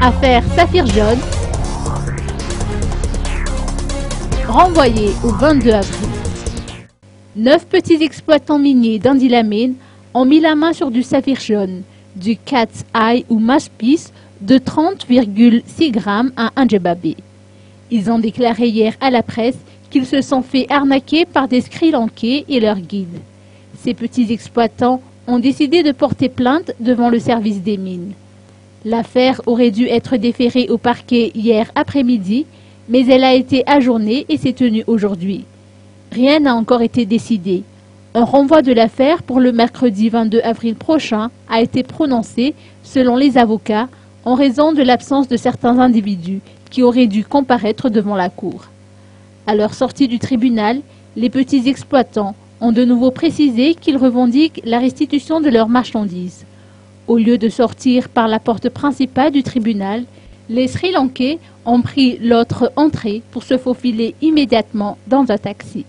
Affaire Saphir Jaune, renvoyé au 22 avril. 9 petits exploitants miniers d'Andy-la-Mine ont mis la main sur du saphir jaune, du cat's eye ou mouthpiece de 30,6 grammes à Ndjebabé. Ils ont déclaré hier à la presse qu'ils se sont fait arnaquer par des Sri Lankais et leurs guides. Ces petits exploitants ont décidé de porter plainte devant le service des mines. L'affaire aurait dû être déférée au parquet hier après-midi, mais elle a été ajournée et s'est tenue aujourd'hui. Rien n'a encore été décidé. Un renvoi de l'affaire pour le mercredi 22 avril prochain a été prononcé, selon les avocats, en raison de l'absence de certains individus qui auraient dû comparaître devant la cour. À leur sortie du tribunal, les petits exploitants ont de nouveau précisé qu'ils revendiquent la restitution de leurs marchandises. Au lieu de sortir par la porte principale du tribunal, les Sri Lankais ont pris l'autre entrée pour se faufiler immédiatement dans un taxi.